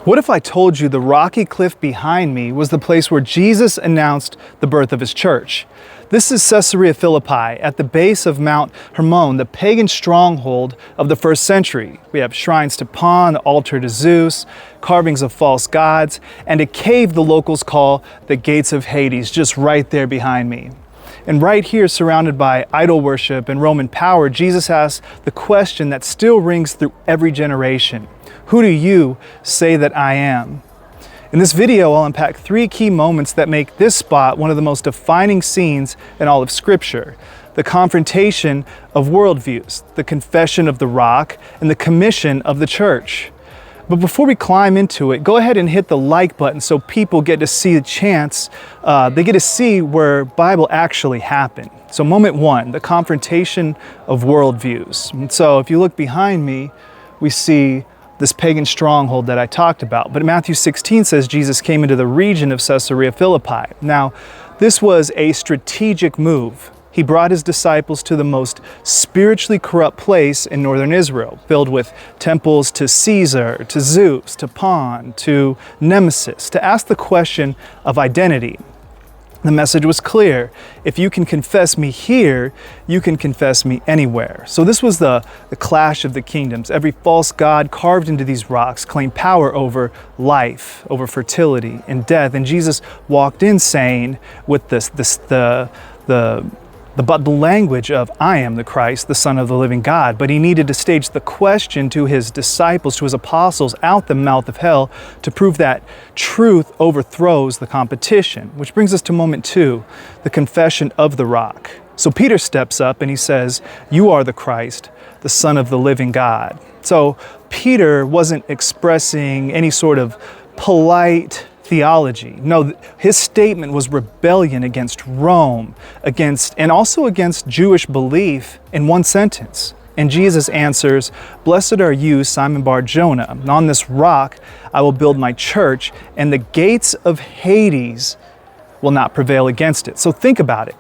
What if I told you the rocky cliff behind me was the place where Jesus announced the birth of his church? This is Caesarea Philippi at the base of Mount Hermon, the pagan stronghold of the first century. We have shrines to Pan, the altar to Zeus, carvings of false gods, and a cave the locals call the Gates of Hades, just right there behind me. And right here, surrounded by idol worship and Roman power, Jesus asks the question that still rings through every generation. Who do you say that I am? In this video, I'll unpack 3 key moments that make this spot one of the most defining scenes in all of Scripture. The confrontation of worldviews, the confession of the rock, and the commission of the church. But before we climb into it, go ahead and hit the like button so people get to see they get to see where Bible actually happened. So moment 1, the confrontation of worldviews. And so if you look behind me, we see this pagan stronghold that I talked about. But Matthew 16 says Jesus came into the region of Caesarea Philippi. Now, this was a strategic move. He brought his disciples to the most spiritually corrupt place in northern Israel, filled with temples to Caesar, to Zeus, to Pan, to Nemesis, to ask the question of identity. The message was clear. If you can confess me here, you can confess me anywhere. So this was the clash of the kingdoms. Every false god carved into these rocks claimed power over life, over fertility and death. And Jesus walked in saying with the language of, I am the Christ, the Son of the living God. But he needed to stage the question to his disciples, to his apostles, out the mouth of hell to prove that truth overthrows the competition. Which brings us to moment 2, the confession of the rock. So Peter steps up and he says, you are the Christ, the Son of the living God. So Peter wasn't expressing any sort of polite theology. No, his statement was rebellion against Rome, and also against Jewish belief in one sentence. And Jesus answers, blessed are you, Simon Bar-Jonah. On this rock I will build my church, and the gates of Hades will not prevail against it. So think about it.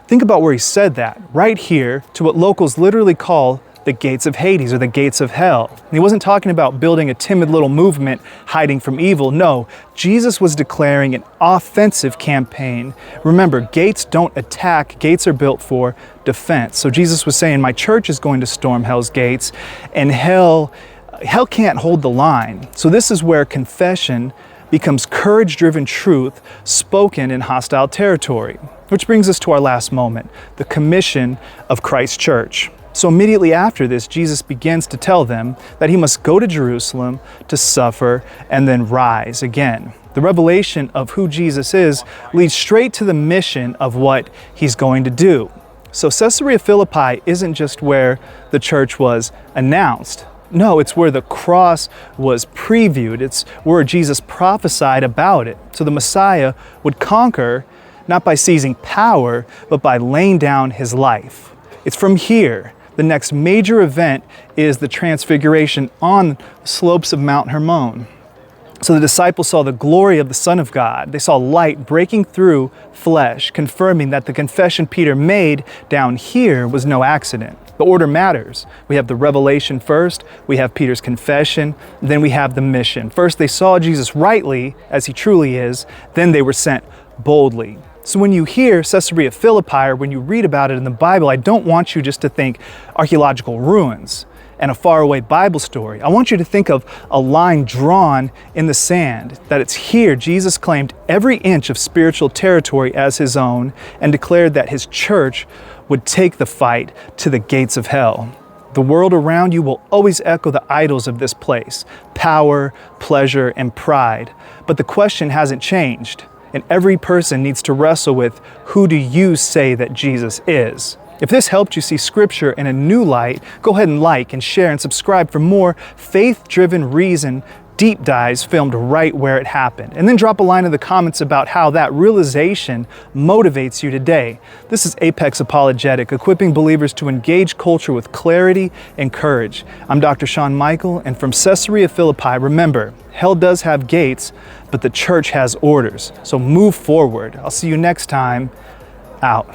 Think about where he said that, right here, to what locals literally call the gates of Hades, or the gates of hell. And he wasn't talking about building a timid little movement hiding from evil. No, Jesus was declaring an offensive campaign. Remember, gates don't attack, gates are built for defense. So Jesus was saying, my church is going to storm hell's gates, and hell can't hold the line. So this is where confession becomes courage-driven truth spoken in hostile territory. Which brings us to our last moment, the commission of Christ's church. So immediately after this, Jesus begins to tell them that he must go to Jerusalem to suffer and then rise again. The revelation of who Jesus is leads straight to the mission of what he's going to do. So Caesarea Philippi isn't just where the church was announced. No, it's where the cross was previewed. It's where Jesus prophesied about it. So the Messiah would conquer not by seizing power, but by laying down his life. It's from here. The next major event is the transfiguration on the slopes of Mount Hermon. So the disciples saw the glory of the Son of God. They saw light breaking through flesh, confirming that the confession Peter made down here was no accident. The order matters. We have the revelation first, we have Peter's confession, then we have the mission. First, they saw Jesus rightly, as he truly is, then they were sent boldly. So when you hear Caesarea Philippi, or when you read about it in the Bible, I don't want you just to think archaeological ruins and a faraway Bible story. I want you to think of a line drawn in the sand, that it's here Jesus claimed every inch of spiritual territory as his own and declared that his church would take the fight to the gates of hell. The world around you will always echo the idols of this place, power, pleasure, and pride. But the question hasn't changed. And every person needs to wrestle with, who do you say that Jesus is? If this helped you see Scripture in a new light, go ahead and like and share and subscribe for more faith-driven reason deep dives filmed right where it happened. And then drop a line in the comments about how that realization motivates you today. This is Apex Apologetic, equipping believers to engage culture with clarity and courage. I'm Dr. Sean Michael, and from Caesarea Philippi, remember, hell does have gates, but the church has orders. So move forward. I'll see you next time. Out.